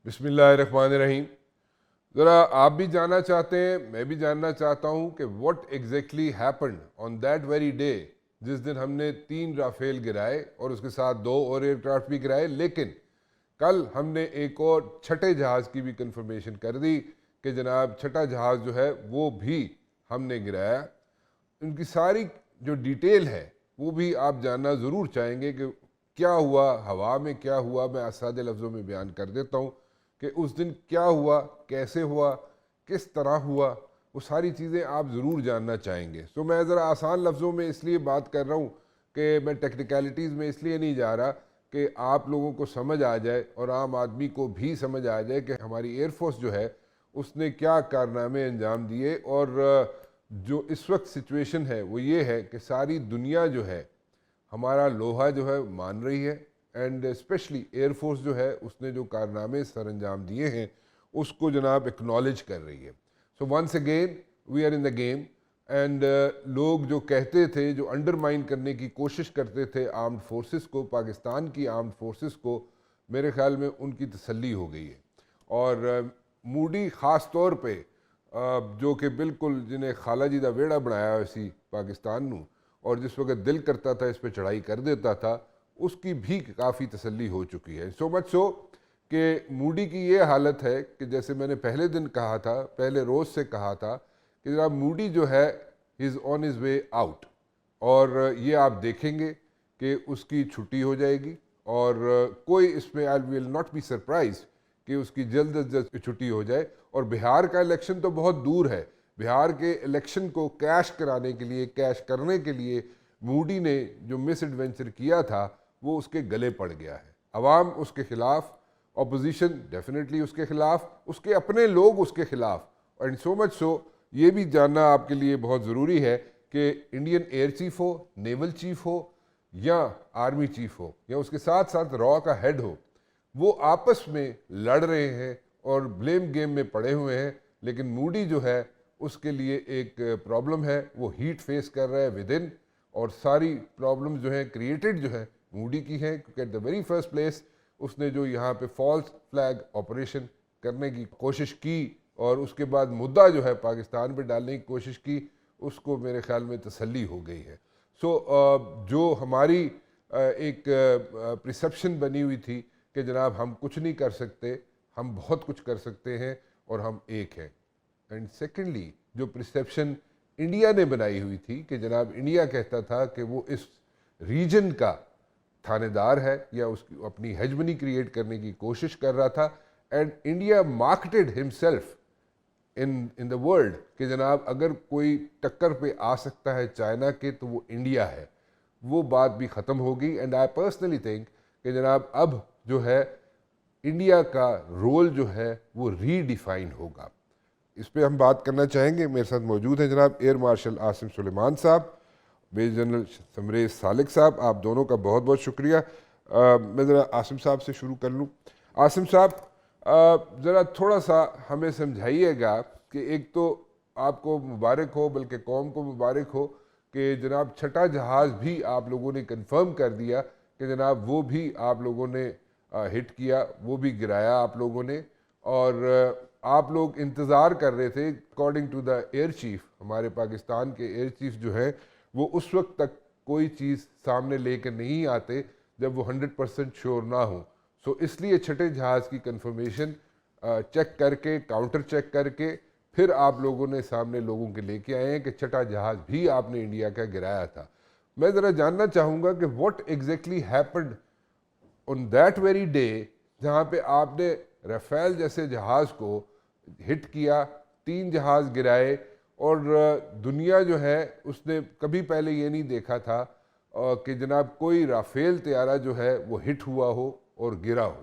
بسم اللہ الرحمن الرحیم. ذرا آپ بھی جاننا چاہتے ہیں, میں بھی جاننا چاہتا ہوں کہ what exactly happened on that very day, جس دن ہم نے 3 رافیل گرائے اور اس کے ساتھ 2 اور ایئر کرافٹ بھی گرائے, لیکن کل ہم نے ایک اور چھٹے جہاز کی بھی کنفرمیشن کر دی کہ جناب چھٹا جہاز جو ہے وہ بھی ہم نے گرایا. ان کی ساری جو ڈیٹیل ہے وہ بھی آپ جاننا ضرور چاہیں گے کہ کیا ہوا, ہوا میں کیا ہوا. میں سادے لفظوں میں بیان کر دیتا ہوں کہ اس دن کیا ہوا, کیسے ہوا, کس طرح ہوا, وہ ساری چیزیں آپ ضرور جاننا چاہیں گے. سو میں ذرا آسان لفظوں میں اس لیے بات کر رہا ہوں کہ میں ٹیکنیکلٹیز میں اس لیے نہیں جا رہا کہ آپ لوگوں کو سمجھ آ جائے اور عام آدمی کو بھی سمجھ آ جائے کہ ہماری ایئر فورس جو ہے اس نے کیا کارنامے انجام دیے. اور جو اس وقت سچویشن ہے وہ یہ ہے کہ ساری دنیا جو ہے ہمارا لوہا جو ہے مان رہی ہے, اینڈ اسپیشلی ایئر فورس جو ہے اس نے جو کارنامے سر انجام دیے ہیں اس کو جناب اکنالج کر رہی ہے. So once again we are in the game. And لوگ جو کہتے تھے, جو انڈرمائن کرنے کی کوشش کرتے تھے آرمڈ فورسز کو, پاکستان کی آرمڈ فورسز کو, میرے خیال میں ان کی تسلی ہو گئی ہے. اور موڈی خاص طور پہ جو کہ بالکل جنہیں خالہ جی دا ویڑا بنایا اسی پاکستان نو, اور جس وقت دل کرتا تھا اس پہ چڑھائی کر دیتا تھا, اس کی بھی کافی تسلی ہو چکی ہے. سو مچ سو کہ موڈی کی یہ حالت ہے کہ جیسے میں نے پہلے دن کہا تھا, پہلے روز سے کہا تھا کہ جناب موڈی جو ہے از آن ہز وے آؤٹ, اور یہ آپ دیکھیں گے کہ اس کی چھٹی ہو جائے گی. اور کوئی اس میں آئی ول ناٹ بی سرپرائز کہ اس کی جلد از جلد چھٹی ہو جائے. اور بہار کا الیکشن تو بہت دور ہے. بہار کے الیکشن کو کیش کرانے کے لیے, کیش کرنے کے لیے موڈی نے جو مس ایڈوینچر کیا تھا وہ اس کے گلے پڑ گیا ہے. عوام اس کے خلاف, اپوزیشن ڈیفینیٹلی اس کے خلاف, اس کے اپنے لوگ اس کے خلاف. اینڈ سو مچ سو یہ بھی جاننا آپ کے لیے بہت ضروری ہے کہ انڈین ایئر چیف ہو, نیول چیف ہو یا آرمی چیف ہو یا اس کے ساتھ ساتھ را کا ہیڈ ہو, وہ آپس میں لڑ رہے ہیں اور بلیم گیم میں پڑے ہوئے ہیں. لیکن موڈی جو ہے اس کے لیے ایک پرابلم ہے, وہ ہیٹ فیس کر رہا ہے ود ان, اور ساری پرابلم جو ہیں کریٹڈ جو ہے موڈی کی ہے, کیونکہ at the very first place اس نے جو یہاں پہ فالس فلیگ آپریشن کرنے کی کوشش کی اور اس کے بعد مدعا جو ہے پاکستان پہ ڈالنے کی کوشش کی, اس کو میرے خیال میں تسلی ہو گئی ہے. سو جو ہماری ایک پرسیپشن بنی ہوئی تھی کہ جناب ہم کچھ نہیں کر سکتے, ہم بہت کچھ کر سکتے ہیں اور ہم ایک ہیں. اینڈ سیکنڈلی جو پرسیپشن انڈیا نے بنائی ہوئی تھی کہ جناب انڈیا کہتا تھا کہ وہ اس ریجن کا تھانے دار ہے یا اس کی اپنی ہیجمنی کریٹ کرنے کی کوشش کر رہا تھا. And India marketed himself in the world کہ جناب اگر کوئی ٹکر پہ آ سکتا ہے چائنا کے تو وہ انڈیا ہے. وہ بات بھی ختم ہوگی. اینڈ آئی پرسنلی تھنک کہ جناب اب جو ہے انڈیا کا رول جو ہے وہ ری ڈیفائن ہوگا. اس پہ ہم بات کرنا چاہیں گے. میرے ساتھ موجود ہیں جناب ایئر مارشل عاصم سلیمان صاحب, میجر جنرل سمریز سالک صاحب. آپ دونوں کا بہت بہت شکریہ. میں ذرا عاصم صاحب سے شروع کر لوں. عاصم صاحب ذرا تھوڑا سا ہمیں سمجھائیے گا کہ ایک تو آپ کو مبارک ہو, بلکہ قوم کو مبارک ہو کہ جناب چھٹا جہاز بھی آپ لوگوں نے کنفرم کر دیا کہ جناب وہ بھی آپ لوگوں نے ہٹ کیا, وہ بھی گرایا آپ لوگوں نے. اور آپ لوگ انتظار کر رہے تھے according to the air chief, ہمارے پاکستان کے ایئر چیف جو ہیں وہ اس وقت تک کوئی چیز سامنے لے کے نہیں آتے جب وہ 100% شیور نہ ہوں. سو اس لیے چھٹے جہاز کی کنفرمیشن چیک کر کے, کاؤنٹر چیک کر کے پھر آپ لوگوں نے سامنے لوگوں کے لے کے آئے ہیں کہ چھٹا جہاز بھی آپ نے انڈیا کا گرایا تھا. میں ذرا جاننا چاہوں گا کہ what exactly happened on that very day جہاں پہ آپ نے رافیل جیسے جہاز کو ہٹ کیا, 3 جہاز گرائے, اور دنیا جو ہے اس نے کبھی پہلے یہ نہیں دیکھا تھا کہ جناب کوئی رافیل طیارہ جو ہے وہ ہٹ ہوا ہو اور گرا ہو.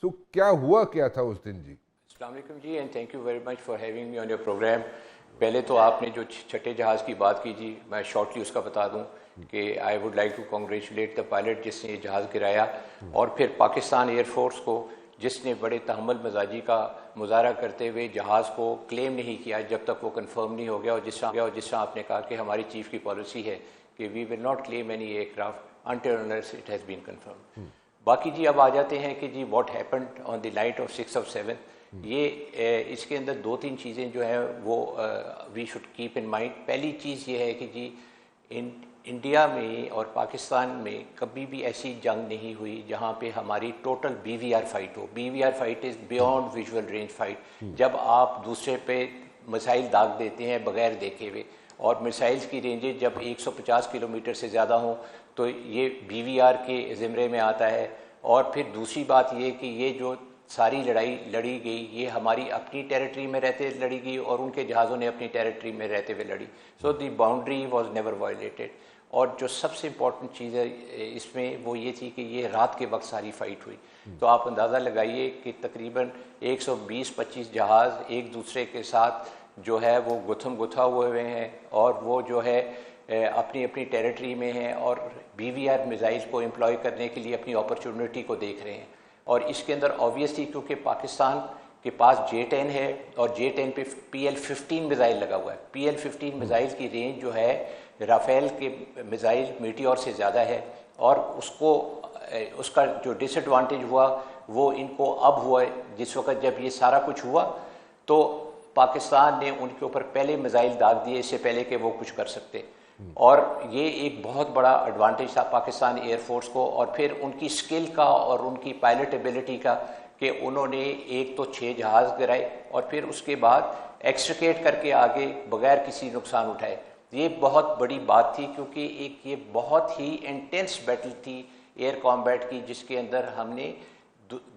سو کیا ہوا کیا تھا اس دن؟ جی السلام علیکم جی, and thank you very much for having me on your programme. پہلے تو آپ نے جو چھٹے جہاز کی بات کی جی, میں شارٹلی اس کا بتا دوں کہ I would like to congratulate the pilot جس نے یہ جہاز گرایا, اور پھر پاکستان ایئر فورس کو جس نے بڑے تحمل مزاجی کا مظاہرہ کرتے ہوئے جہاز کو کلیم نہیں کیا جب تک وہ کنفرم نہیں ہو گیا. اور جس طرح آپ نے کہا کہ ہماری چیف کی پالیسی ہے کہ we will not claim any aircraft until unless it has been confirmed. باقی جی اب آ جاتے ہیں کہ جی what happened on the night of 6 of 7. یہ اس کے اندر 2-3 چیزیں جو ہیں وہ we should keep in mind. پہلی چیز یہ ہے کہ جی انڈیا میں اور پاکستان میں کبھی بھی ایسی جنگ نہیں ہوئی جہاں پہ ہماری total BVR fight who. BVR fight is beyond visual range fight. جب آپ دوسرے پہ مسائل داغ دیتے ہیں بغیر دیکھے ہوئے, اور میسائلز کی رینجز جب 150 کلومیٹر سے زیادہ ہوں تو یہ BVR کے زمرے میں آتا ہے. اور پھر دوسری بات یہ کہ یہ جو ساری لڑائی لڑی گئی یہ ہماری اپنی ٹیریٹری میں رہتے لڑی گئی اور ان کے جہازوں نے اپنی ٹیریٹری میں رہتے ہوئے لڑی. سو دی باؤنڈری واز نیور وائلیٹڈ. اور جو سب سے امپورٹنٹ چیز ہے اس میں وہ یہ تھی کہ یہ رات کے وقت ساری فائٹ ہوئی. تو آپ اندازہ لگائیے کہ تقریباً 120-25 جہاز ایک دوسرے کے ساتھ جو ہے وہ گتھم گتھا ہوئے ہیں اور وہ جو ہے اپنی اپنی ٹیریٹری میں ہیں اور BVR میزائل کو امپلائی کرنے کے لیے اپنی اپرچونٹی کو دیکھ رہے ہیں. اور اس کے اندر آبویسلی کیونکہ پاکستان کے پاس J-10 ہے اور J-10 پہ PL-15 میزائل لگا ہوا ہے. PL-15 میزائل کی رینج جو ہے رافیل کے میزائل میٹیور سے زیادہ ہے. اور اس کا جو ڈس ایڈوانٹیج ہوا وہ ان کو اب ہوا ہے جس وقت جب یہ سارا کچھ ہوا تو پاکستان نے ان کے اوپر پہلے میزائل داغ دیے اس سے پہلے کہ وہ کچھ کر سکتے. اور یہ ایک بہت بڑا ایڈوانٹیج تھا پاکستان ایئر فورس کو, اور پھر ان کی سکل کا اور ان کی پائلٹ ایبلٹی کا کہ انہوں نے ایک تو 6 جہاز گرائے اور پھر اس کے بعد ایکسٹریکیٹ کر کے آگے بغیر کسی نقصان اٹھائے. یہ بہت بڑی بات تھی کیونکہ ایک یہ بہت ہی انٹینس بیٹل تھی ایئر کامبیٹ کی جس کے اندر ہم نے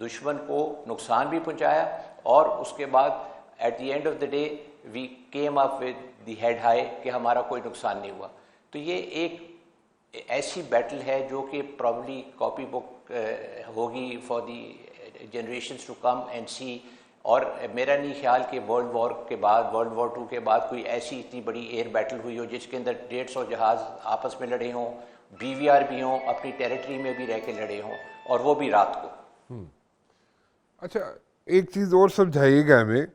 دشمن کو نقصان بھی پہنچایا اور اس کے بعد at the end of the day we came up with the head high کہ ہمارا کوئی نقصان نہیں ہوا. تو یہ ایک ایسی بیٹل ہے جو کہ پرابلی کاپی بک ہوگی for the generations to come and see. اور میرا نہیں خیال کہ ورلڈ وار II کے بعد کوئی ایسی اتنی بڑی ایئر بیٹل ہوئی ہو جس کے اندر 150 جہاز آپس میں لڑے ہوں, BVR بھی ہوں, اپنی ٹیریٹری میں بھی رہ کے لڑے ہوں, اور وہ بھی رات کو. اچھا ایک چیز اور سمجھائیے گا ہمیں.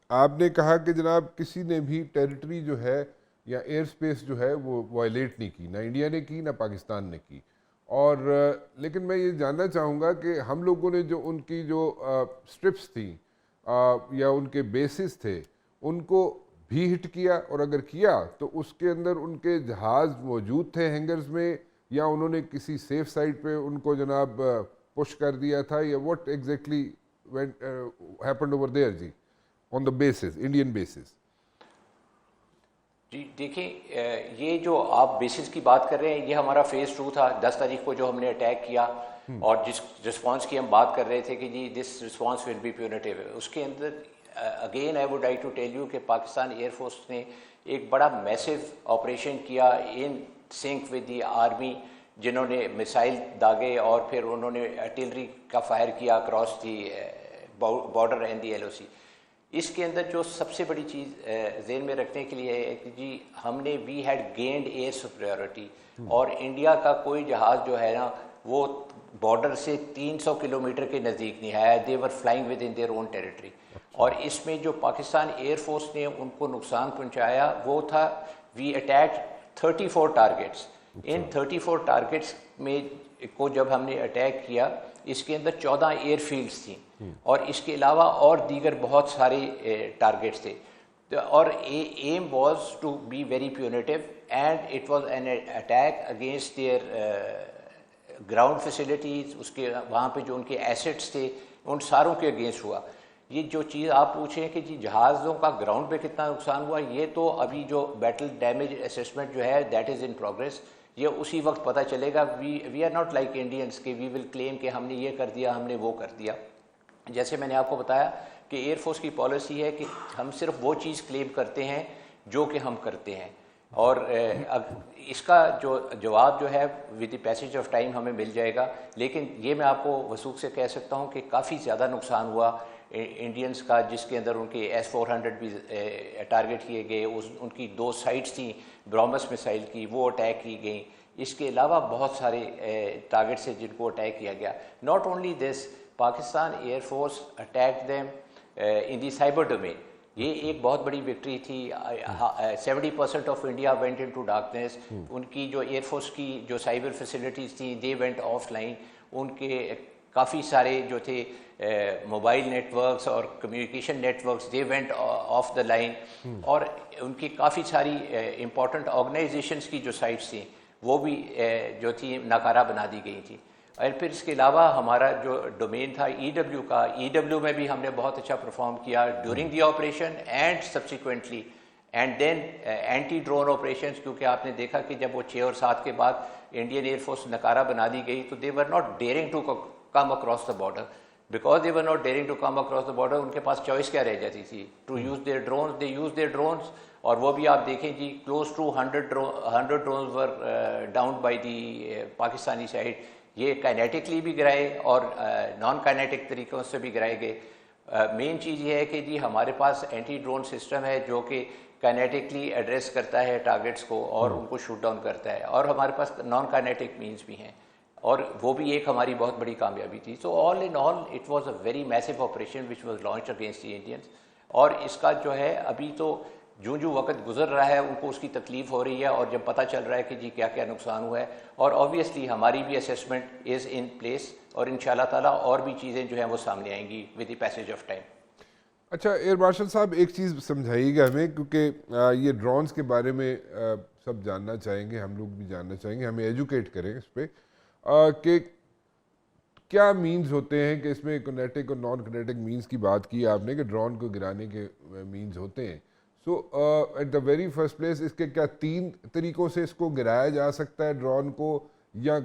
آپ نے کہا کہ جناب کسی نے بھی ٹیریٹری جو ہے یا ایئر سپیس جو ہے وہ وائلیٹ نہیں کی, نہ انڈیا نے کی نہ پاکستان نے کی. اور لیکن میں یہ جاننا چاہوں گا کہ ہم لوگوں نے جو ان کی جو سٹرپس تھیں یا ان کے بیسز تھے ان کو بھی ہٹ کیا, اور اگر کیا تو اس کے اندر ان کے جہاز موجود تھے ہینگرز میں یا انہوں نے کسی سیف سائٹ پہ ان کو جناب پش کر دیا تھا, یا what exactly happened over there جی on the bases, Indian bases? جی دیکھیں یہ جو آپ بیسز کی بات کر رہے ہیں یہ ہمارا فیز 2 تھا. 10 تاریخ کو جو ہم نے اٹیک کیا اور جس رسپانس کی ہم بات کر رہے تھے کہ جی this response will be punitive, اس کے اندر again I would like to tell you کہ پاکستان ایئر فورس نے ایک بڑا میسو آپریشن کیا in sync with the army, جنہوں نے میسائل داغے اور پھر انہوں نے آرٹلری کا فائر کیا across the border and the LOC. اس کے اندر جو سب سے بڑی چیز ذہن میں رکھنے کے لیے ہے کہ جی ہم نے we had gained air superiority, اور انڈیا کا کوئی جہاز جو ہے نا وہ بارڈر سے 300 کلومیٹر کے نزدیک نہیں آیا. They were flying within their own territory. اور اس میں جو پاکستان ایئر فورس نے ان کو نقصان پہنچایا وہ تھا وی اٹیک 34 ٹارگیٹس. ان 34 ٹارگیٹس میں کو جب ہم نے اٹیک کیا اس کے اندر 14 ایئر فیلڈز تھیں اور اس کے علاوہ اور دیگر بہت سارے ٹارگیٹس تھے. اور aim was to be very punitive and it was an attack against their ground facilities. اس کے وہاں پہ جو ان کے ایسٹس تھے ان ساروں کے اگینسٹ ہوا. یہ جو چیز آپ پوچھیں کہ جی جہازوں کا گراؤنڈ پہ کتنا نقصان ہوا, یہ تو ابھی جو بیٹل ڈیمیج اسیسمنٹ جو ہے دیٹ از ان پروگریس. یہ اسی وقت پتہ چلے گا. We are not like Indians کہ وی ول کلیم کہ ہم نے یہ کر دیا, ہم نے وہ کر دیا. جیسے میں نے آپ کو بتایا کہ ایئر فورس کی پالیسی ہے کہ ہم صرف وہ چیز کلیم کرتے ہیں جو کہ ہم کرتے ہیں, اور اس کا جو جواب جو ہے with the passage of time ہمیں مل جائے گا. لیکن یہ میں آپ کو وثوق سے کہہ سکتا ہوں کہ کافی زیادہ نقصان ہوا انڈینس کا, جس کے اندر ان کے S-400 بھی ٹارگیٹ کیے گئے. ان کی 2 سائٹس تھیں برہمس میسائل کی, وہ اٹیک کی گئیں. اس کے علاوہ بہت سارے ٹارگیٹس ہیں جن کو اٹیک کیا گیا. Not only this, Pakistan air force attack them in the cyber domain. یہ ایک بہت بڑی وکٹری تھی. 70% of India went into darkness. ان کی جو ایئر فورس کی جو سائبر فیسلٹیز تھیں دے وینٹ آف لائن. ان کے کافی سارے جو تھے موبائل نیٹ ورکس اور communication networks they went off the line, اور ان کی کافی ساری امپورٹنٹ آرگنائزیشنس کی جو سائٹس تھیں وہ بھی جو تھی ناکارہ بنا دی گئی تھیں. اور پھر اس کے علاوہ ہمارا جو ڈومین تھا EW کا, EW میں بھی ہم نے بہت اچھا پرفارم کیا during the operation and subsequently, and then anti drone operations, کیونکہ آپ نے دیکھا کہ جب وہ 6 اور 7 کے بعد انڈین ایئر فورس ناکارہ بنا دی گئی تو they were not daring to come across the border, because they were not daring to come across the border. ان کے پاس چوائس کیا رہ جاتی تھی؟ To use their drones. They use their drones, اور وہ بھی آپ دیکھیں جی close to 100 drones were down by the Pakistani side. یہ کائنیٹکلی بھی گرائے اور نان کائنیٹک طریقوں سے بھی گرائے گئے. مین چیز یہ ہے کہ جی ہمارے پاس اینٹی ڈرون سسٹم ہے جو کہ کائنیٹکلی ایڈریس کرتا ہے ٹارگیٹس کو اور ان کو شوٹ ڈاؤن کرتا ہے, اور ہمارے پاس نان کائنیٹک مینس بھی ہیں, اور وہ بھی ایک ہماری بہت بڑی کامیابی تھی. So all in all it was a very massive operation which was launch against the Indians. اور اس کا جو ہے ابھی تو جو وقت گزر رہا ہے ان کو اس کی تکلیف ہو رہی ہے, اور جب پتہ چل رہا ہے کہ جی کیا کیا نقصان ہوا ہے, اور آبویسلی ہماری بھی اسیسمنٹ از ان پلیس, اور ان شاء اللہ تعالیٰ اور بھی چیزیں جو ہیں وہ سامنے آئیں گی with the passage of time. اچھا ایئر مارشل صاحب ایک چیز سمجھائیے گا ہمیں, کیونکہ یہ ڈرونز کے بارے میں سب جاننا چاہیں گے, ہم لوگ بھی جاننا چاہیں گے, ہمیں ایجوکیٹ کریں اس پہ کہ کیا مینز ہوتے ہیں, کہ اس میں کینیٹک اور نان کینیٹک مینز کی بات کی آپ نے کہ ڈرون کو گرانے کے مینز ہوتے ہیں. So at the very first place اس کے کیا 3 طریقوں سے اس کو گرایا جا سکتا ہے ڈرون کو, یا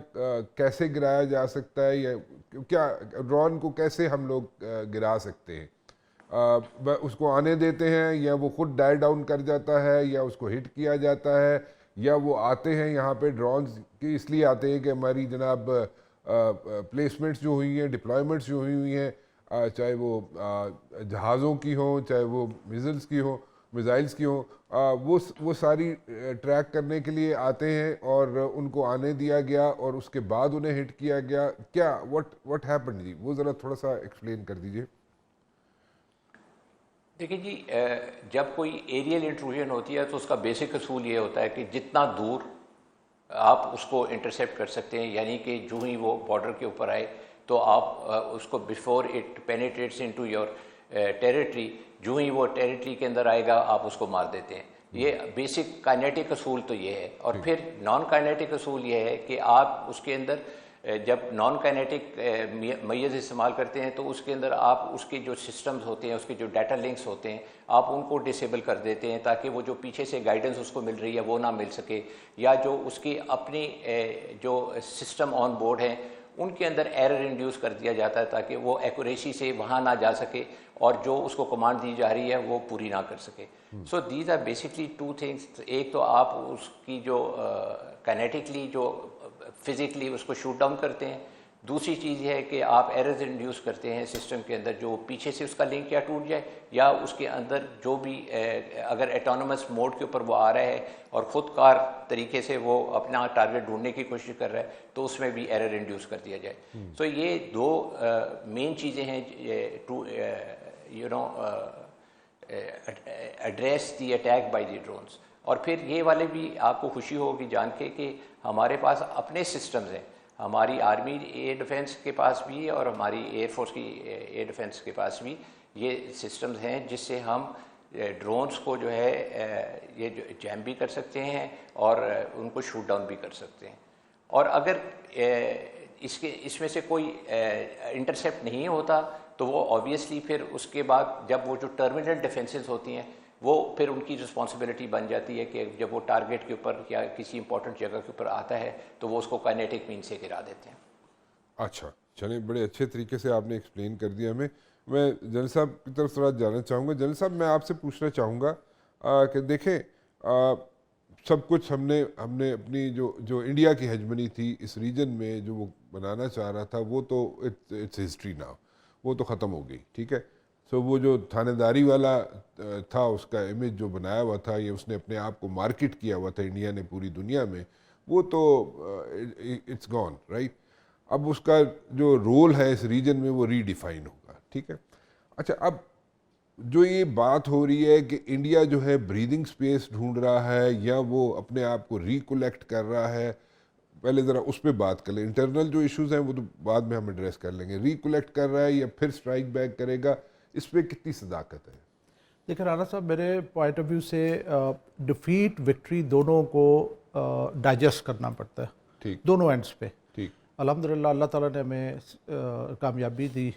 کیسے گرایا جا سکتا ہے, یا کیا ڈرون کو کیسے ہم لوگ گرا سکتے ہیں؟ اس کو آنے دیتے ہیں, یا وہ خود ڈائی ڈاؤن کر جاتا ہے, یا اس کو ہٹ کیا جاتا ہے, یا وہ آتے ہیں یہاں پہ ڈرونز کی اس لیے آتے ہیں کہ ہماری جناب پلیسمنٹس جو ہوئی ہیں, ڈپلائمنٹس جو ہوئی ہیں, چاہے وہ جہازوں کی ہوں, چاہے وہ میزائلز کی ہوں, وہ ساری ٹریک کرنے کے لیے آتے ہیں, اور ان کو آنے دیا گیا اور اس کے بعد انہیں ہٹ کیا گیا. کیا what happened جی, وہ ذرا تھوڑا سا ایکسپلین کر دیجئے. دیکھیں جی, جب کوئی ایریل انٹروژن ہوتی ہے تو اس کا بیسک اصول یہ ہوتا ہے کہ جتنا دور آپ اس کو انٹرسیپٹ کر سکتے ہیں, یعنی کہ جو ہی وہ بارڈر کے اوپر آئے تو آپ اس کو before it پینیٹریٹس into your territory, جو ہی وہ ٹیریٹری کے اندر آئے گا آپ اس کو مار دیتے ہیں. یہ بیسک کائنیٹک اصول تو یہ ہے. اور پھر نان کائنیٹک اصول یہ ہے کہ آپ اس کے اندر جب نان کائنیٹک میز استعمال کرتے ہیں تو اس کے اندر آپ اس کے جو سسٹمز ہوتے ہیں, اس کے جو ڈیٹا لنکس ہوتے ہیں, آپ ان کو ڈسیبل کر دیتے ہیں تاکہ وہ جو پیچھے سے گائیڈنس اس کو مل رہی ہے وہ نہ مل سکے, یا جو اس کی اپنی جو سسٹم آن بورڈ ہیں ان کے اندر ایرر انڈیوس کر دیا جاتا ہے تاکہ وہ ایکوریسی سے وہاں نہ جا سکے اور جو اس کو کمانڈ دی جا رہی ہے وہ پوری نہ کر سکے. So these are basically 2 things. ایک تو آپ اس کی جو کائنیٹکلی جو فزیکلی اس کو شوٹ ڈاؤن کرتے ہیں, دوسری چیز یہ ہے کہ آپ ایررز انڈیوس کرتے ہیں سسٹم کے اندر جو پیچھے سے اس کا لنک یا ٹوٹ جائے, یا اس کے اندر جو بھی اگر ایٹونومس موڈ کے اوپر وہ آ رہا ہے اور خود کار طریقے سے وہ اپنا ٹارگیٹ ڈھونڈنے کی کوشش کر رہا ہے تو اس میں بھی ایرر انڈیوس کر دیا جائے. تو یہ 2 مین چیزیں ہیں to address the attack by the drones. اور پھر یہ والے بھی آپ کو خوشی ہوگی جان کے کہ ہمارے پاس اپنے سسٹمز ہیں, ہماری آرمی ایئر ڈیفنس کے پاس بھی اور ہماری ایئر فورس کی ایئر ڈیفنس کے پاس بھی یہ سسٹمز ہیں جس سے ہم ڈرونز کو جو ہے یہ جیم بھی کر سکتے ہیں اور ان کو شوٹ ڈاؤن بھی کر سکتے ہیں. اور اگر اس میں سے کوئی انٹرسیپٹ نہیں ہوتا تو وہ آبویسلی پھر اس کے بعد جب وہ جو ٹرمینل ڈیفنسز ہوتی ہیں وہ پھر ان کی رسپانسبلٹی بن جاتی ہے کہ جب وہ ٹارگیٹ کے اوپر یا کسی امپورٹنٹ جگہ کے اوپر آتا ہے تو وہ اس کو کائنیٹک مین سے گرا دیتے ہیں. اچھا چلیں, بڑے اچھے طریقے سے آپ نے ایکسپلین کر دیا ہمیں. میں جنرل صاحب کی طرف تھوڑا جاننا چاہوں گا. جنرل صاحب میں آپ سے پوچھنا چاہوں گا کہ دیکھیں سب کچھ ہم نے اپنی جو انڈیا کی ہیجمنی تھی اس ریجن میں جو وہ بنانا چاہ رہا تھا وہ تو اٹس ہسٹری ناؤ, وہ تو ختم ہو گئی, ٹھیک ہے. سو وہ جو تھانے داری والا تھا اس کا امیج جو بنایا ہوا تھا, یہ اس نے اپنے آپ کو مارکیٹ کیا ہوا تھا انڈیا نے پوری دنیا میں, وہ تو اٹس گون رائٹ. اب اس کا جو رول ہے اس ریجن میں وہ ری ڈیفائن ہوگا, ٹھیک ہے. اچھا اب جو یہ بات ہو رہی ہے کہ انڈیا جو ہے بریدنگ سپیس ڈھونڈ رہا ہے یا وہ اپنے آپ کو ریکولیکٹ کر رہا ہے, پہلے ذرا اس پہ بات کر لیں. انٹرنل جو ایشوز ہیں وہ تو بعد میں ہم ایڈریس کر لیں گے. ریکولیکٹ کر رہا ہے یا پھر اسٹرائک بیک کرے گا, اس پہ کتنی صداقت ہے؟ دیکھیں رانا صاحب, میرے پوائنٹ آف ویو سے ڈیفیٹ وکٹری دونوں کو ڈائجسٹ کرنا پڑتا ہے, ٹھیک دونوں اینڈس پہ. ٹھیک, الحمدللہ اللہ تعالیٰ نے ہمیں کامیابی دی,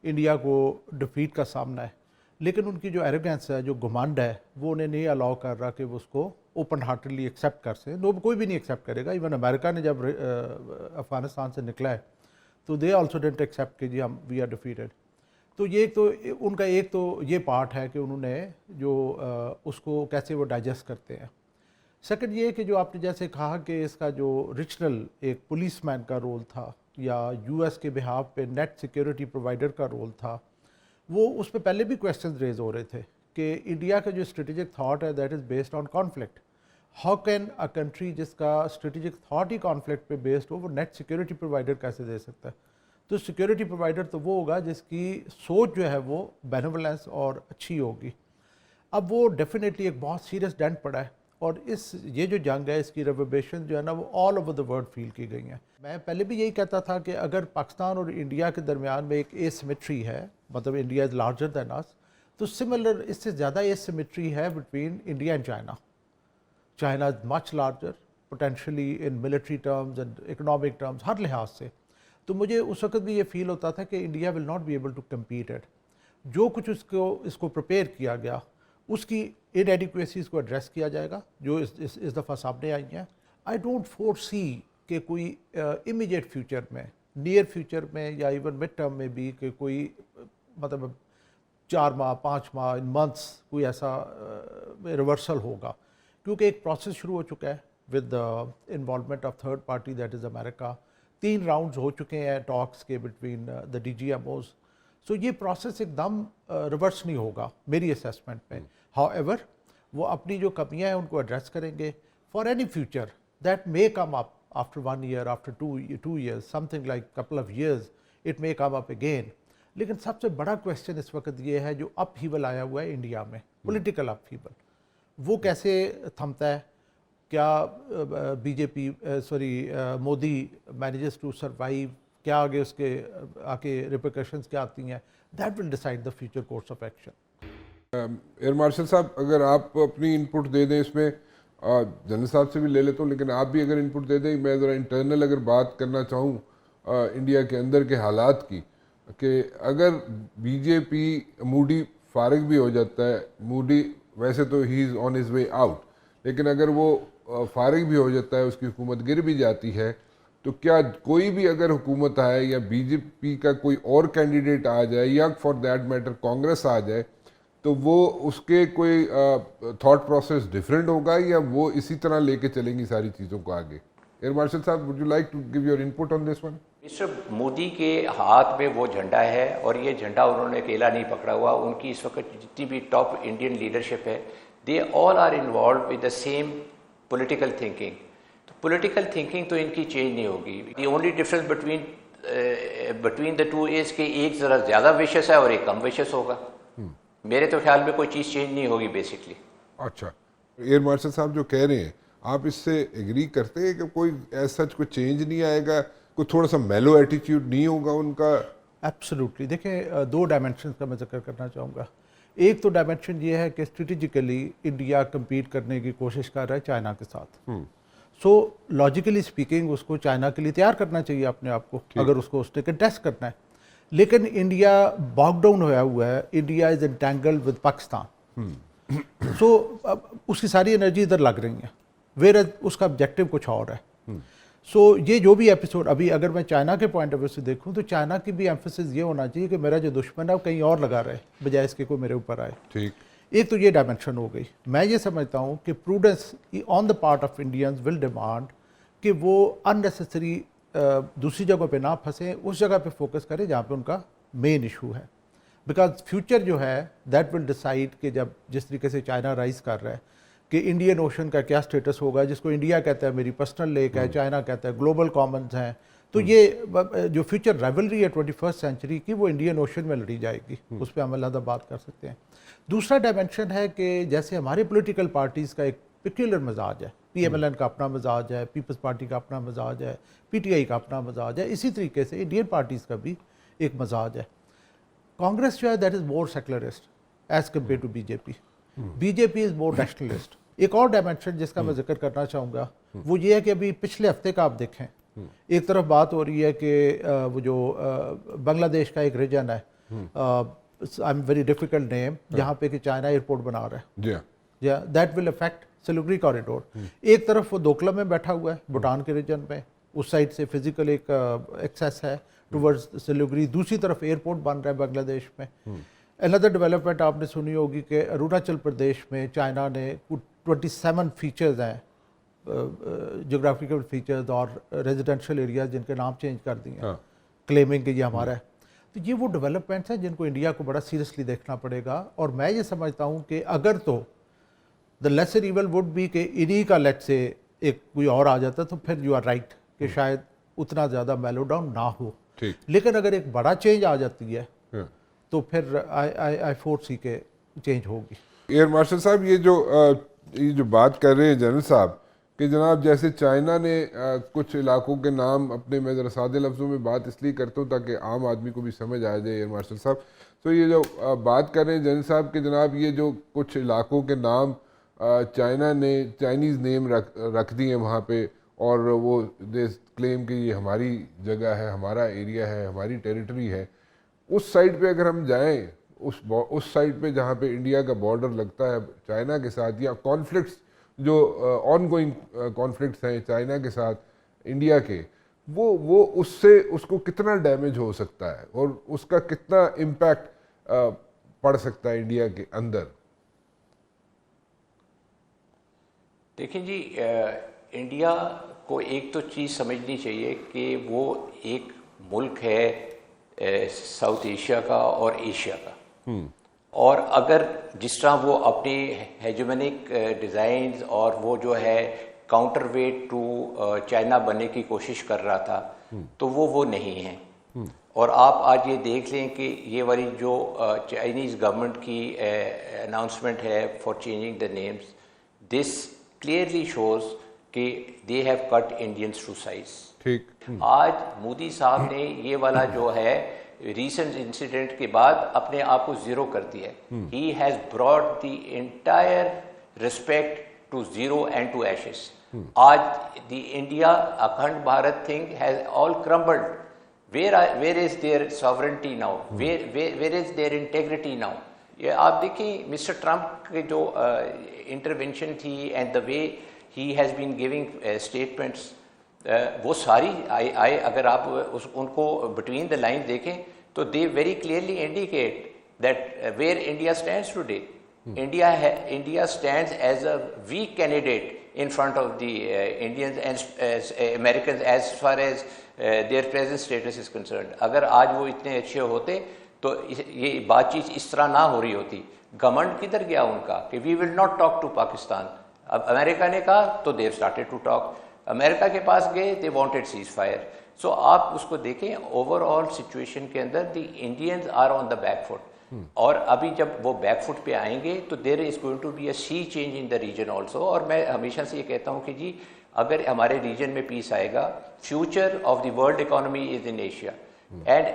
انڈیا کو ڈیفیٹ کا سامنا ہے, لیکن ان کی جو ایروگینس ہے, جو گھمنڈ ہے, وہ انہیں نہیں الاؤ کر رہا کہ وہ اس کو اوپن ہارٹڈلی ایکسیپٹ کر سکیں. کوئی بھی نہیں ایکسیپٹ کرے گا. ایون امریکہ نے جب افغانستان سے نکلا ہے تو دے آلسو ڈنٹ ایکسیپٹ کہ جی ہم وی آر ڈیفیٹڈ. تو یہ تو ان کا ایک تو یہ پارٹ ہے کہ انہوں نے جو اس کو کیسے وہ ڈائجسٹ کرتے ہیں. سیکنڈ یہ کہ جو آپ نے جیسے کہا کہ اس کا جو ریجنل ایک پولیس مین کا رول تھا یا یو ایس کے بہاف پہ نیٹ سیکیورٹی پرووائڈر کا رول تھا, وہ اس پہ پہلے بھی کویسچنز ریز ہو رہے تھے کہ انڈیا کا جو اسٹریٹجک تھاٹ ہے that is based on conflict. How can a country جس کا اسٹریٹجک تھاٹ ہی کانفلکٹ پہ بیسڈ ہو, وہ نیٹ سیکیورٹی پرووائڈر کیسے دے سکتا ہے؟ تو سیکیورٹی پرووائڈر تو وہ ہوگا جس کی سوچ جو ہے وہ بینیولنس اور اچھی ہوگی. اب وہ ڈیفینیٹلی ایک بہت سیریس ڈینٹ پڑا ہے, اور یہ جو جنگ ہے اس کی ریوربیشن جو ہے نا وہ آل اوور دا ورلڈ فیل کی گئی ہیں. میں پہلے بھی یہی کہتا تھا کہ اگر پاکستان اور انڈیا کے درمیان میں ایک اے سیمیٹری ہے, مطلب انڈیا از لارجر دین اس, تو سملر اس سے زیادہ اے سیمیٹری ہے between India and China. China is much larger potentially in military terms and economic terms, ہر لحاظ سے. تو مجھے اس وقت بھی یہ فیل ہوتا تھا کہ India will not be able to compete at. جو کچھ اس کو پریپیئر کیا گیا اس کی ان ایڈیکویسیز کو ایڈریس کیا جائے گا جو اس دفعہ سامنے آئی ہیں. آئی ڈونٹ فور سی کہ کوئی امیجیٹ فیوچر میں, نیئر فیوچر میں یا ایون مڈ ٹرم میں بھی کہ کوئی مطلب 4 ماہ 5 ماہ ان منتھس کوئی ایسا ریورسل ہوگا, کیونکہ ایک پروسیس شروع ہو چکا ہے with involvement of third party that is America. 3 rounds ہو چکے ہیں ٹاکس کے between the D G M Os. So یہ پروسیس ایک دم ریورس نہیں ہوگا میری اسیسمنٹ میں. ہاؤ ایور وہ اپنی جو کمیاں ہیں ان کو ایڈریس کریں گے for any future that may come up after 1 year, after 2 years, something like couple of years it may come up again. لیکن سب سے بڑا کویسچن اس وقت یہ ہے جو اپ ہیول آیا ہوا ہے انڈیا میں, پولیٹیکل اپ ہیول, وہ کیسے تھمتا ہے؟ کیا B J P Modi manages to survive? کیا آگے اس کے ریپریکشنز کیا آتی ہیں؟ That will decide the future course of action. Air marshal صاحب, اگر آپ اپنی انپٹ دے دیں اس میں, جنرل صاحب سے بھی لے لیتا ہوں لیکن آپ بھی اگر انپٹ دے دیں. میں ذرا انٹرنل اگر بات کرنا چاہوں انڈیا کے اندر کے حالات کی, کہ اگر بی جے پی موڈی فارغ بھی ہو جاتا ہے, موڈی ویسے تو ہی از آن ہز وے آؤٹ, لیکن اگر وہ فارغ بھی ہو جاتا ہے, اس کی حکومت گر بھی جاتی ہے, تو کیا کوئی بھی اگر حکومت آئے یا بی جے پی کا کوئی اور کینڈیڈیٹ آ جائے یا فار دیٹ میٹر کانگریس آ جائے, تو وہ اس کے کوئی تھاٹ پروسیس ڈیفرنٹ ہوگا یا وہ اسی طرح لے کے چلیں گی ساری چیزوں کو آگے؟ ایئر مارشل صاحب, would you like to give your input on this one? Mister Modi کے ہاتھ میں وہ جھنڈا ہے, اور یہ جھنڈا انہوں نے اکیلا نہیں پکڑا ہوا. ان کی اس وقت جتنی بھی ٹاپ انڈین لیڈرشپ ہے, they all are involved with the same political thinking. تو پولیٹیکل تھنکنگ تو ان کی چینج نہیں ہوگی. The only difference between the two is کہ ایک ذرا زیادہ ویشس ہے اور ایک کم ویشس ہوگا. میرے تو خیال میں کوئی چیز چینج نہیں ہوگی بیسکلی. اچھا, ایئر مارشل صاحب جو کہہ رہے ہیں, آپ اس سے ایگری کرتے ہیں کہ کوئی ایسا کوئی چینج نہیں آئے گا, کوئی تھوڑا سا میلو ایٹیٹیوڈ نہیں ہوگا ان کا؟ ایبسلیوٹلی. دیکھیں 2 ڈائمینشنز کا میں ذکر کرنا چاہوں گا. ایک تو ڈائمینشن یہ ہے کہ اسٹریٹجیکلی انڈیا کمپیٹ کرنے کی کوشش کر رہا ہے چائنا کے ساتھ. سو لاجیکلی اسپیکنگ اس کو چائنا کے لیے تیار کرنا چاہیے اپنے آپ کو, اگر اس کو نے کنٹیسٹ کرنا ہے. لیکن انڈیا باک ڈاؤن ہوا ہے, انڈیا از انٹینگلڈ ود پاکستان. سو اس کی ساری انرجی ادھر لگ رہی ہیں, ویئر اس کا آبجیکٹو کچھ اور ہے. سو یہ جو بھی ایپیسوڈ ابھی اگر میں چائنا کے پوائنٹ آف ویو سے دیکھوں تو چائنا کی بھی ایمفیسس یہ ہونا چاہیے کہ میرا جو دشمن ہے وہ کہیں اور لگا رہے بجائے اس کے کوئی میرے اوپر آئے. ٹھیک, ایک تو یہ ڈائمینشن ہو گئی. میں یہ سمجھتا ہوں کہ prudence on the part of Indians will demand کہ وہ ان نیسیسری دوسری جگہ پہ نہ پھنسیں, اس جگہ پہ فوکس کریں جہاں پہ ان کا مین ایشو ہے. بیکاز فیوچر جو ہے دیٹ ول ڈیسائڈ کہ جب جس طریقے سے چائنا رائز کر رہا ہے کہ انڈین اوشن کا کیا سٹیٹس ہوگا, جس کو انڈیا کہتا ہے میری پرسنل لیک ہے, چائنا کہتا ہے گلوبل کامنز ہیں. تو یہ جو فیوچر رائولری ہے 21st سینچری کی, وہ انڈین اوشن میں لڑی جائے گی. اس پہ ہم علیحدہ بات کر سکتے ہیں. دوسرا ڈائمینشن ہے کہ جیسے ہمارے پولیٹیکل پارٹیز کا ایک پیکولر مزاج ہے, PMLN کا اپنا مزاج ہے, پیپلز پارٹی کا اپنا مزاج ہے, PTI کا اپنا مزاج ہے, اسی طریقے سے انڈین پارٹیز کا بھی ایک مزاج ہے. کانگریس جو ہے that is more secularist as compare to B J P is more nationalist. ایک اور ڈائمینشن جس کا میں ذکر کرنا چاہوں گا وہ یہ ہے کہ ابھی پچھلے ہفتے کا آپ دیکھیں, ایک طرف بات ہو رہی ہے کہ وہ جو بنگلہ دیش کا ایک ریجن ہے, ویری ڈیفیکلٹ نیم, جہاں پہ کہ چائنا ایئرپورٹ بنا رہا ہے, دیٹ ول افیکٹ سلیگوری کوریڈور. ایک طرف وہ دوکلم میں بیٹھا ہوا ہے بھوٹان کے ریجن میں, اس سائڈ سے فزیکل ایک ایکسیس ہے ٹورڈز سلیگوری, دوسری طرف ایئرپورٹ بن رہا ہے بنگلہ دیش میں. اندر ڈیولپمنٹ آپ نے سنی ہوگی کہ اروناچل پردیش میں چائنا نے 27 فیچرز ہیں, جغرافیکل فیچرز اور ریزیڈینشیل ایریاز جن کے نام چینج کر دیے ہیں, کلیمنگ کہ یہ ہمارا ہے. تو یہ وہ ڈیولپمنٹس ہیں جن کو انڈیا کو بڑا سیریسلی دیکھنا پڑے گا. اور میں یہ سمجھتا ہوں کہ اگر تو the lesser evil would be کہ انہی کا لیٹ سے ایک کوئی اور آ جاتا تو پھر یو آر رائٹ کہ شاید اتنا زیادہ میلو ڈاؤن نہ ہو. لیکن اگر ایک بڑا چینج آ جاتی ہے تو پھر آئی فور سی کے چینج ہوگی. ایئر مارشل صاحب, یہ جو بات کر رہے ہیں جنرل صاحب کہ جناب جیسے چائنا نے کچھ علاقوں کے نام اپنے, میں ذرا سادے لفظوں میں بات اس لیے کرتا ہوں تاکہ عام آدمی کو بھی سمجھ آ جائے ایئر مارشل صاحب, تو یہ جو بات کر رہے ہیں جنرل صاحب کہ جناب یہ جو کچھ علاقوں کے نام چائنا نے چائنیز نیم رکھ دیے ہیں وہاں پہ, اور وہ کلیم کہ یہ ہماری جگہ ہے, ہمارا ایریا ہے, ہماری ٹیریٹری ہے. اس سائڈ پہ اگر ہم جائیں, اس سائڈ پہ جہاں پہ انڈیا کا بارڈر لگتا ہے چائنا کے ساتھ, یا کانفلکٹس جو آن گوئنگ کانفلکٹس ہیں چائنا کے ساتھ انڈیا کے, وہ اس کو کتنا ڈیمیج ہو سکتا ہے اور اس کا کتنا امپیکٹ پڑ سکتا ہے انڈیا کے اندر؟ دیکھیں جی, انڈیا کو ایک تو چیز سمجھنی چاہیے کہ وہ ایک ملک ہے ساؤتھ ایشیا کا اور ایشیا کا, اور اگر جس طرح وہ اپنی ہیجمنک ڈیزائنز اور وہ جو ہے کاؤنٹر ویٹ ٹو چائنا بننے کی کوشش کر رہا تھا, تو وہ نہیں ہیں. اور آپ آج یہ دیکھ لیں کہ یہ والی جو چائنیز گورنمنٹ کی اناؤنسمنٹ ہے for changing the names, this clearly shows کہ they have cut Indians to size. آج مودی صاحب نے یہ والا جو ہے ریسنٹ انسیڈنٹ کے بعد اپنے آپ کو زیرو کر دیا ہے. He has brought the entire respect to zero and to ashes. آج the India Akhand Bharat thing has all crumbled. Where is their sovereignty now, where is their integrity now. یہ آپ دیکھیں مسٹر ٹرمپ کے جو انٹروینشن تھی and the way he has been giving statements, وہ ساری اگر آپ ان کو بٹوین دا لائن دیکھیں تو they very clearly indicate that where India stands today. India stands as a weak candidate in front of the Indians and Americans as far as their present status is concerned. اگر آج وہ اتنے اچھے ہوتے تو یہ بات چیت اس طرح نہ ہو رہی ہوتی. گورنمنٹ کدھر گیا ان کا کہ we will not talk to Pakistan. اب امریکہ نے کہا تو they started to talk. America کے پاس گئے, they wanted ceasefire. So آپ اس کو دیکھیں اوور آل سچویشن کے اندر the Indians are on the back foot. اور ابھی جب وہ بیک فٹ پہ آئیں گے تو there is going to be a sea change in the region also. اور میں ہمیشہ سے یہ کہتا ہوں کہ جی اگر ہمارے ریجن میں پیس آئے گا, future of the world economy is in Asia, and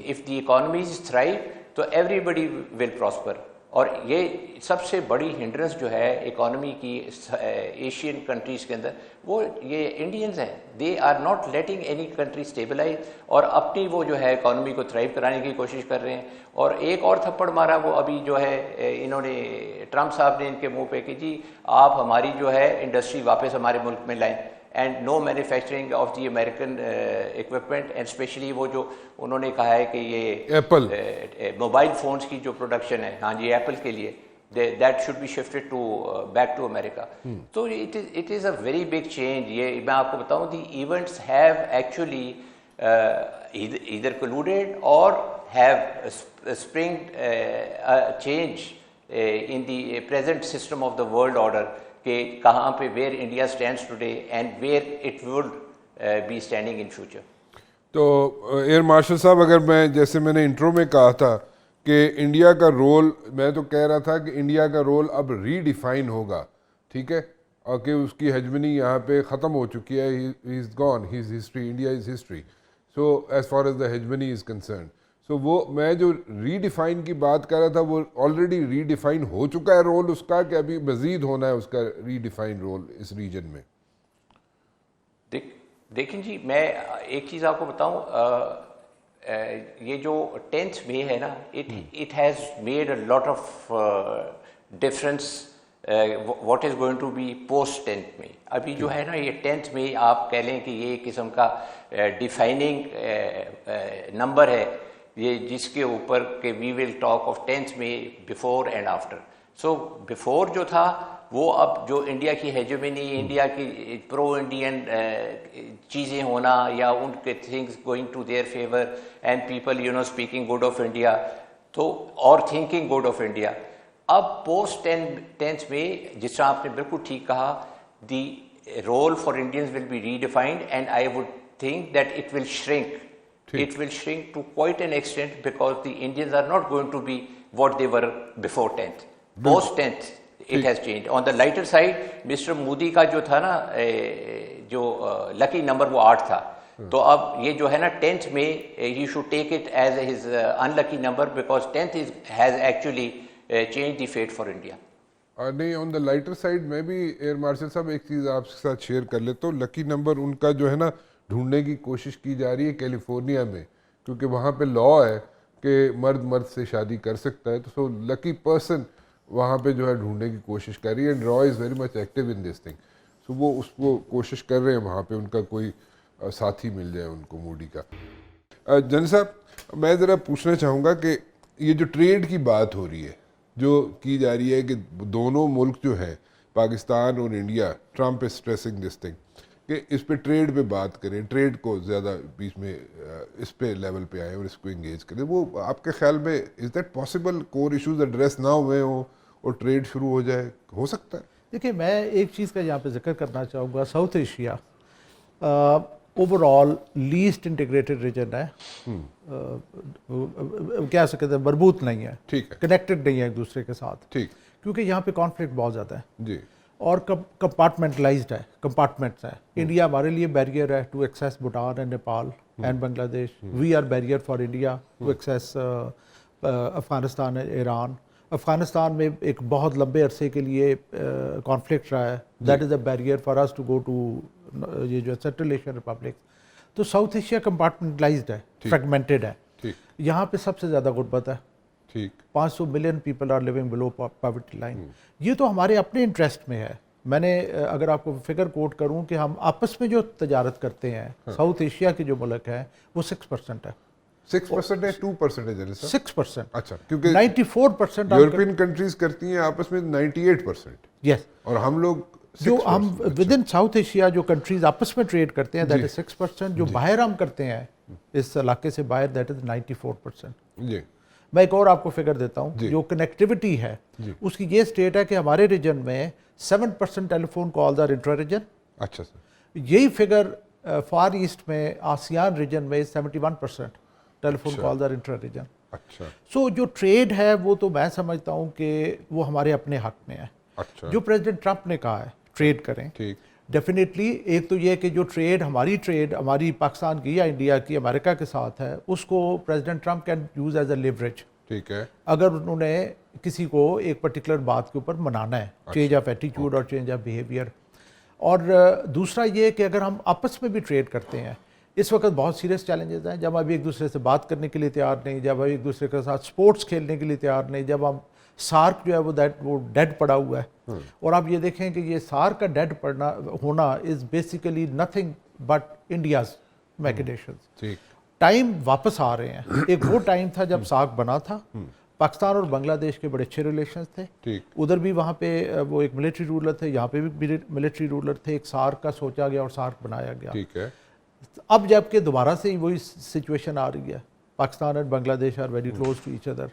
if the economies thrive تو ایوری بڈی ول پراسپر. اور یہ سب سے بڑی ہنڈرنس جو ہے اکانومی کی ایشین کنٹریز کے اندر وہ یہ انڈینز ہیں. They are not letting any country stabilise, اور اپنی وہ جو ہے اکانومی کو تھرائیو کرانے کی کوشش کر رہے ہیں. اور ایک اور تھپڑ مارا وہ ابھی جو ہے انہوں نے ٹرمپ صاحب نے ان کے منہ پہ کہ جی آپ ہماری جو ہے انڈسٹری واپس ہمارے ملک میں لائیں, and no manufacturing of the American equipment, and especially وہ جو انہوں نے کہا ہے کہ یہ ایپل موبائل فونس کی جو پروڈکشن ہے, ہاں جی ایپل کے لیے, that should be shifted to back to America. So it is a very big change. یہ میں آپ کو بتاؤں the events have actually either colluded or have springed a change in the present system of the world order کہ کہاں پہ where India stands today and where it would be standing in future. تو year marshal صاحب, اگر میں جیسے میں نے انٹرو میں کہا تھا کہ انڈیا کا رول, میں تو کہہ رہا تھا کہ انڈیا کا رول اب ری ڈیفائن ہوگا, ٹھیک ہے, اور کہ اس کی ہیجمنی یہاں پہ ختم ہو چکی ہے, he is gone, he is history, India is history. So as far as the hegemony is concerned. So وہ میں جو ری ڈیفائن کی بات کر رہا تھا وہ آلریڈی ری ڈیفائن ہو چکا ہے رول اس کا, کہ ابھی مزید ہونا ہے اس کا ری ڈیفائن رول اس ریجن میں. دیکھیں جی, میں ایک چیز آپ کو بتاؤں, یہ جو 10th May ہے نا, it has made a lot of difference what is going to be post 10th May. ابھی جو ہے نا یہ 10th May آپ کہہ لیں کہ یہ ایک قسم کا ڈیفائننگ نمبر ہے, یہ جس کے اوپر کہ we will talk of 10th May before and after. So before جو تھا وہ اب جو انڈیا کی ہیجمنی, انڈیا کی پرو انڈین چیزیں ہونا, یا ان کے things going to their favour and people speaking good of India, تو اور تھنکنگ گڈ آف انڈیا. اب پوسٹ 10th May جس طرح آپ نے بالکل ٹھیک کہا, the role for Indians will be redefined, and I would think that it will shrink. It will shrink to quite an extent because the Indians are not going to be what they were before 10th. Post 10th, it has changed. On the lighter side, Mr. Modi کا جو تھا نا, جو lucky number وہ 8 تھا, تو اب یہ جو ہے نا 10th May, he should take it as his unlucky number because 10th has actually changed the fate for India. نہیں, آن دا لائٹر سائڈ میں بھی ایئر مارشل صاحب ایک چیز آپ کے ساتھ شیئر کر لیتا ہوں. لکی نمبر ان کا جو ہے نا ڈھونڈنے کی کوشش کی جا رہی ہے کیلیفورنیا میں, کیونکہ وہاں پہ لا ہے کہ مرد مرد سے شادی کر سکتا ہے. تو سو لکی پرسن وہاں پہ جو ہے ڈھونڈنے کی کوشش کر رہی ہے, اینڈ را is very much active in this thing. So وہ اس کو کوشش کر رہے ہیں وہاں پہ ان کا کوئی ساتھی مل جائے ان کو مودی کا. جن صاحب میں ذرا پوچھنا چاہوں گا کہ یہ جو ٹریڈ کی بات ہو رہی ہے, جو کی جا رہی ہے کہ دونوں ملک جو ہیں پاکستان اور India, Trump is stressing this thing کہ اس پہ ٹریڈ پہ بات کریں, ٹریڈ کو زیادہ بیچ میں اس پہ لیول پہ آئیں اور اس کو انگیج کریں. وہ آپ کے خیال میں is that possible, core issues address نہ ہوئے ہوں اور ٹریڈ شروع ہو جائے, ہو سکتا ہے؟ دیکھیں, میں ایک چیز کا یہاں پہ ذکر کرنا چاہوں گا. South Asia overall least integrated region ہے, کیا کہتے ہیں, مربوط نہیں ہے, ٹھیک ہے, کنیکٹڈ نہیں ہے ایک دوسرے کے ساتھ, ٹھیک, کیونکہ یہاں پہ کانفلکٹ بہت زیادہ ہے جی, اور کمپارٹمنٹلائزڈ ہے, کمپارٹمنٹس ہے. انڈیا ہمارے لیے بیریئر ہے to access Bhutan and Nepal and Bangladesh. We are barrier for India to access Afghanistan and Iran. Afghanistan میں ایک بہت لمبے عرصے کے لیے کانفلکٹ رہا ہے, that is a barrier for us to go to یہ جو سینٹرل ایشین ریپبلک. تو ساؤتھ ایشیا کمپارٹمنٹلائزڈ ہے, فریگمنٹڈ ہے. یہاں پہ سب سے زیادہ غربت ہے, 500 million people are living below poverty line. یہ تو ہمارے اپنے انٹرسٹ میں ہے. میں نے اگر آپ کو فگر کوٹ کروں کہ ہم آپس میں جو تجارت کرتے ہیں, ساؤتھ ایشیا کے جو ملک ہیں وہ 6% ہے. 6% ہے, 2% ہے جنرل صاحب؟ 6%. اچھا, کیونکہ 94% یورپین کنٹریز کرتی ہیں آپس میں 98%. یس, اور ہم لوگ جو ہم ود ان ساؤتھ ایشیا جو کنٹریز آپس میں ٹریڈ کرتے ہیں دیٹ از 6%. جو باہر ہم کرتے ہیں اس علاقے سے باہر دیٹ از 94%. جی, میں ایک اور آپ کو فگر دیتا ہوں. جو کنیکٹیوٹی ہے اس کی یہ اسٹیٹ ہے کہ ہمارے ریجن میں 7% telephone calls are intra region. اچھا سر. یہی فگر فار ایسٹ میں آسیان ریجن میں 71% telephone calls are intra region. اچھا. سو جو ٹریڈ ہے وہ تو میں سمجھتا ہوں کہ وہ ہمارے اپنے حق میں ہے. اچھا. جو پریزیڈنٹ ٹرمپ نے کہا ہے ٹریڈ کریں, ٹھیک, ڈیفینیٹلی ایک تو یہ کہ جو ٹریڈ ہماری پاکستان کی یا انڈیا کی امریکہ کے ساتھ ہے اس کو president Trump can use as a leverage. ٹھیک ہے, اگر انہوں نے کسی کو ایک پرٹیکولر بات کے اوپر منانا ہے, چینج آف ایٹیٹیوڈ اور چینج آف بیہیویئر. اور دوسرا یہ کہ اگر ہم آپس میں بھی ٹریڈ کرتے ہیں, اس وقت بہت سیریس چیلنجز ہیں. جب ابھی ایک دوسرے سے بات کرنے کے لیے تیار نہیں, جب ابھی ایک دوسرے کے ساتھ سپورٹس کھیلنے کے لیے تیار نہیں, جب ہم سارک جو ہے وہ ڈیڈ پڑا ہوا ہے. اور آپ یہ دیکھیں کہ یہ سارک کا ڈیڈ پڑنا ہونا is basically nothing but India's machinations. Time واپس آ رہے ہیں. ایک وہ ٹائم تھا جب سارک بنا تھا, پاکستان اور بنگلہ دیش کے بڑے اچھے ریلیشنز تھے. ادھر بھی وہاں پہ وہ ایک ملٹری رولر تھے, یہاں پہ بھی ملٹری رولر تھے. ایک سارک کا سوچا گیا اور سارک بنایا گیا. ٹھیک ہے. اب جب کہ دوبارہ سے وہی سچویشن آ رہی ہے, پاکستان اور Bangladesh are very close to each other,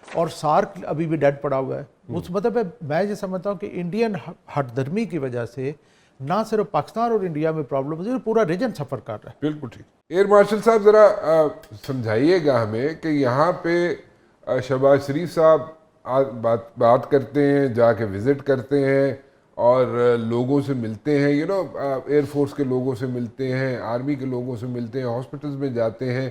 اور سارک ابھی بھی ڈیڈ پڑا ہوا ہے. اس مطلب ہے میں یہ سمجھتا ہوں کہ انڈین ہٹ دھرمی کی وجہ سے نہ صرف پاکستان اور انڈیا میں پرابلم ہے, پورا ریجن سفر کر رہا ہے. بالکل ٹھیک. ایئر مارشل صاحب ذرا سمجھائیے گا ہمیں کہ یہاں پہ شہباز شریف صاحب بات کرتے ہیں, جا کے وزٹ کرتے ہیں, اور لوگوں سے ملتے ہیں, ایئر فورس کے لوگوں سے ملتے ہیں, آرمی کے لوگوں سے ملتے ہیں, ہاسپٹلز میں جاتے ہیں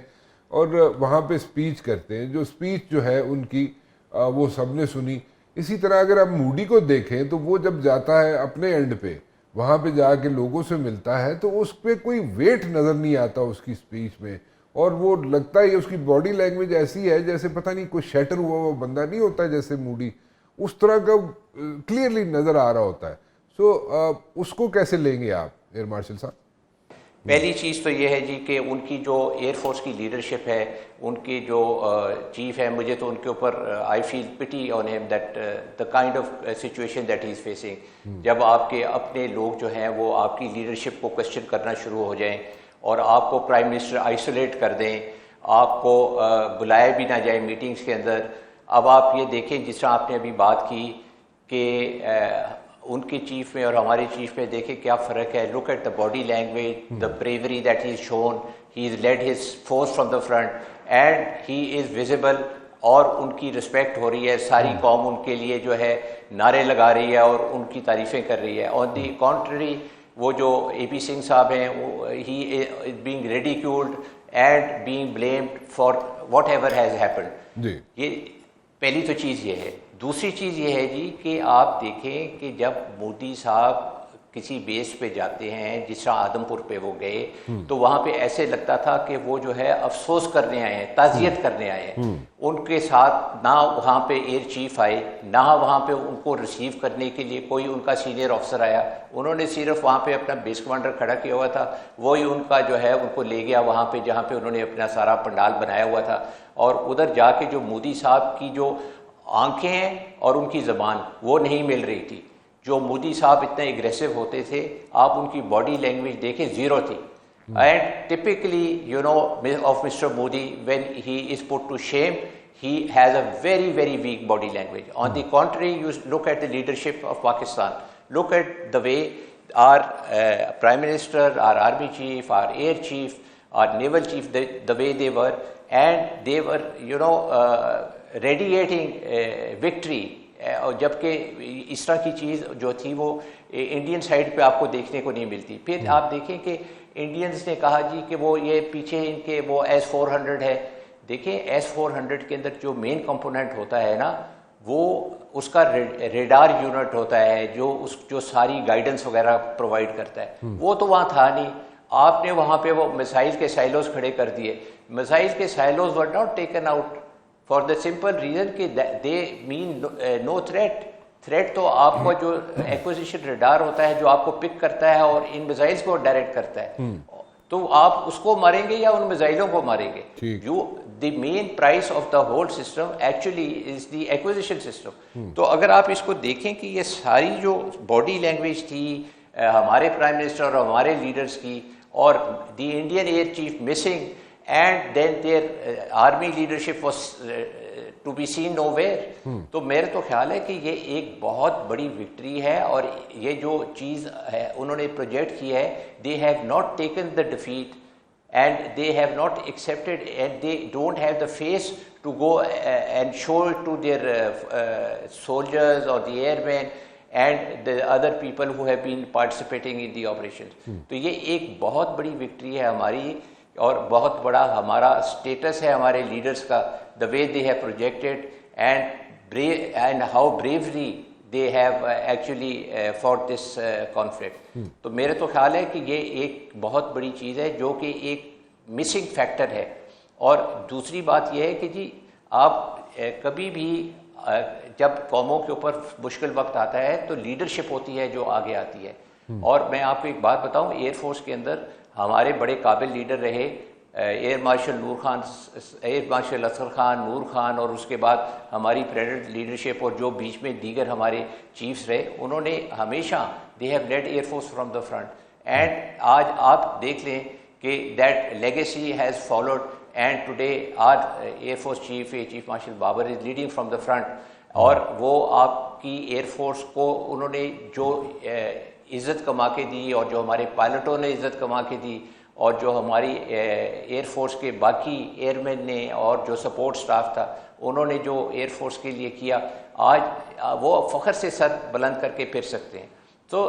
اور وہاں پہ اسپیچ کرتے ہیں. جو اسپیچ جو ہے ان کی وہ سب نے سنی. اسی طرح اگر آپ مودی کو دیکھیں تو وہ جب جاتا ہے اپنے اینڈ پہ, وہاں پہ جا کے لوگوں سے ملتا ہے, تو اس پہ کوئی ویٹ نظر نہیں آتا اس کی اسپیچ میں, اور وہ لگتا ہے اس کی باڈی لینگویج ایسی ہے جیسے پتہ نہیں کوئی شیٹر ہوا وہ بندہ نہیں ہوتا جیسے مودی, اس طرح کا کلیئرلی نظر آ رہا ہوتا ہے. سو اس کو کیسے لیں گے آپ ایئر مارشل صاحب؟ پہلی چیز تو یہ ہے جی کہ ان کی جو ایئر فورس کی لیڈرشپ ہے, ان کی جو چیف ہے, مجھے تو ان کے اوپر آئی فیل پٹی آن ہم that the kind of situation that he is facing. جب آپ کے اپنے لوگ جو ہیں وہ آپ کی لیڈرشپ کو کوشچن کرنا شروع ہو جائیں اور آپ کو پرائم منسٹر آئسولیٹ کر دیں, آپ کو بلائے بھی نہ جائیں میٹنگز کے اندر. اب آپ یہ دیکھیں جس طرح آپ نے ابھی بات کی کہ ان کے چیف میں اور ہمارے چیف میں دیکھیں کیا فرق ہے. Look at the body language, the bravery that he is shown, he is lead his force from the front and he is visible, اور ان کی رسپیکٹ ہو رہی ہے. ساری قوم ان کے لیے جو ہے نعرے لگا رہی ہے اور ان کی تعریفیں کر رہی ہے. آن دی کانٹری وہ جو اے پی سنگھ صاحب ہیں, he is being ridiculed and being blamed for whatever has happened. یہ پہلی تو چیز یہ ہے. دوسری چیز یہ ہے جی کہ آپ دیکھیں کہ جب مودی صاحب کسی بیس پہ جاتے ہیں, جس طرح آدم پور پہ وہ گئے, تو وہاں پہ ایسے لگتا تھا کہ وہ جو ہے افسوس کرنے آئے ہیں, تعزیت کرنے آئے ہیں. ان کے ساتھ نہ وہاں پہ ایئر چیف آئے, نہ وہاں پہ ان کو ریسیو کرنے کے لیے کوئی ان کا سینئر آفسر آیا. انہوں نے صرف وہاں پہ اپنا بیس کمانڈر کھڑا کیا ہوا تھا, وہی ان کا جو ہے ان کو لے گیا وہاں پہ جہاں پہ انہوں نے اپنا سارا پنڈال بنایا ہوا تھا. اور ادھر جا کے جو مودی صاحب کی جو آنکھیں ہیں اور ان کی زبان وہ نہیں مل رہی تھی. جو مودی صاحب اتنے اگریسو ہوتے تھے, آپ ان کی باڈی لینگویج دیکھیں, زیرو تھی. And typically of mister Modi, when he is put to shame, he has a very very weak body language. On the country, you look at the leadership of Pakistan, look at the way our prime minister, our army chief, our air chief, our naval chief, the way they were, and they were radiating victory. اور جبکہ اس طرح کی چیز جو تھی وہ Indian side پہ آپ کو دیکھنے کو نہیں ملتی. پھر آپ دیکھیں کہ انڈینز نے کہا جی کہ وہ یہ پیچھے ان کے وہ S-400 ہے. دیکھیں S-400 کے اندر جو مین کمپوننٹ ہوتا ہے نا, وہ اس کا ریڈار یونٹ ہوتا ہے جو ساری گائیڈنس وغیرہ پرووائڈ کرتا ہے. وہ تو وہاں تھا نہیں. آپ نے وہاں پہ وہ میزائل کے سائلوز کھڑے کر دیے. میزائل کے silos were not taken out for the simple reason کہ دے مین نو تھریٹ. تھریٹ تو آپ کا جو ایکوزیشن ریڈار ہوتا ہے جو آپ کو پک کرتا ہے اور ان میزائلز کو ڈائریکٹ کرتا ہے, تو آپ اس کو ماریں گے یا ان میزائلوں کو ماریں گے. The main price of the whole system actually is the acquisition system. تو اگر آپ اس کو دیکھیں کہ یہ ساری جو باڈی لینگویج تھی ہمارے پرائم منسٹر اور ہمارے لیڈرز کی, اور the Indian air chief missing, and then their army leadership was to be seen nowhere. تو میرے تو خیال ہے کہ یہ ایک بہت بڑی وکٹری ہے, اور یہ جو چیز ہے انہوں نے پروجیکٹ کی ہے, they have not taken the defeat and they have not accepted and they don't have the face to go and show it to their soldiers or the airmen and the other people who have been participating in the operations. تو یہ ایک بہت بڑی victory ہے ہماری, اور بہت بڑا ہمارا اسٹیٹس ہے ہمارے لیڈرز کا, the way they have projected and how bravely they have actually for this conflict. تو میرے تو خیال ہے کہ یہ ایک بہت بڑی چیز ہے جو کہ ایک مسنگ فیکٹر ہے. اور دوسری بات یہ ہے کہ جی آپ کبھی بھی جب قوموں کے اوپر مشکل وقت آتا ہے تو لیڈرشپ ہوتی ہے جو آگے آتی ہے. اور میں آپ کو ایک بات بتاؤں, ایئر فورس کے اندر ہمارے بڑے قابل لیڈر رہے ایئر مارشل نور خان, ایئر مارشل اصغر خان, نور خان, اور اس کے بعد ہماری پریزیڈنٹ لیڈرشپ اور جو بیچ میں دیگر ہمارے چیفز رہے, انہوں نے ہمیشہ they have led air force from the front. And آج آپ دیکھ لیں کہ that legacy has followed, and today our air force chief marshal Babar is leading from the front. اور وہ آپ کی ایئر فورس کو انہوں نے جو عزت کما کے دی, اور جو ہمارے پائلٹوں نے عزت کما کے دی, اور جو ہماری ایئر فورس کے باقی ایئر مین نے اور جو سپورٹ سٹاف تھا انہوں نے جو ایئر فورس کے لیے کیا, آج وہ فخر سے سر بلند کر کے پھر سکتے ہیں. So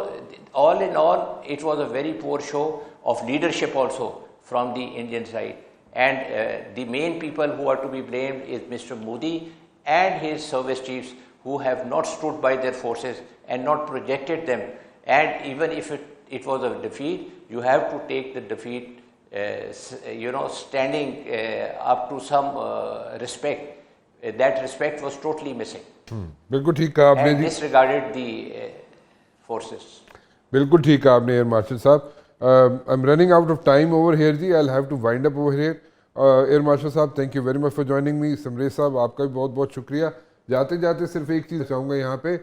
all in all, it was a very poor show of leadership also from the Indian side. And the main people who are to be blamed is Mr. Modi and his service chiefs, who have not stood by their forces and not projected them. And even if it was a defeat, you have to take the defeat, standing up to some respect. That respect was totally missing. بالکل ٹھیک کہا آپ نے And G, disregarded the forces. بالکل ٹھیک کہا آپ نے ایئر مارشل صاحب. I am running out of time over here جی, I have to wind up over here. Air marshal صاحب thank you very much for joining me. Samresh صاحب آپ کا بھی بہت بہت شکریہ. جاتے جاتے صرف ایک چیز چاہوں گا یہاں پہ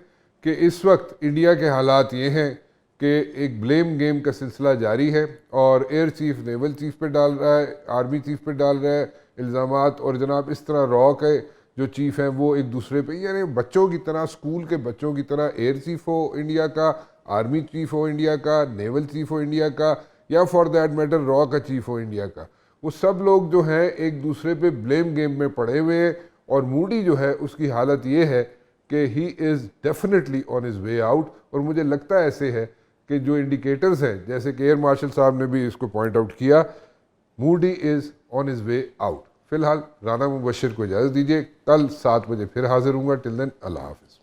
کہ اس وقت انڈیا کے حالات یہ ہیں کہ ایک بلیم گیم کا سلسلہ جاری ہے, اور ایئر چیف نیول چیف پہ ڈال رہا ہے, آرمی چیف پہ ڈال رہا ہے الزامات, اور جناب اس طرح را کے جو چیف ہیں وہ ایک دوسرے پہ, یعنی بچوں کی طرح, اسکول کے بچوں کی طرح ایئر چیف ہو انڈیا کا, آرمی چیف ہو انڈیا کا, نیول چیف ہو انڈیا کا, یا فار دیٹ میٹر را کا چیف ہو انڈیا کا, وہ سب لوگ جو ہیں ایک دوسرے پہ بلیم گیم میں پڑے ہوئے ہیں. اور موڈی جو ہے اس کی حالت یہ ہے کہ he is definitely on his way out. اور مجھے لگتا ہے ایسے ہے کہ جو انڈیکیٹرز ہیں, جیسے کہ ایئر مارشل صاحب نے بھی اس کو پوائنٹ آؤٹ کیا, موڈی از آن ہز وے آؤٹ. فی الحال رانا مبشر کو اجازت دیجیے, کل 7 بجے پھر حاضر ہوں گا. ٹل دین اللہ حافظ.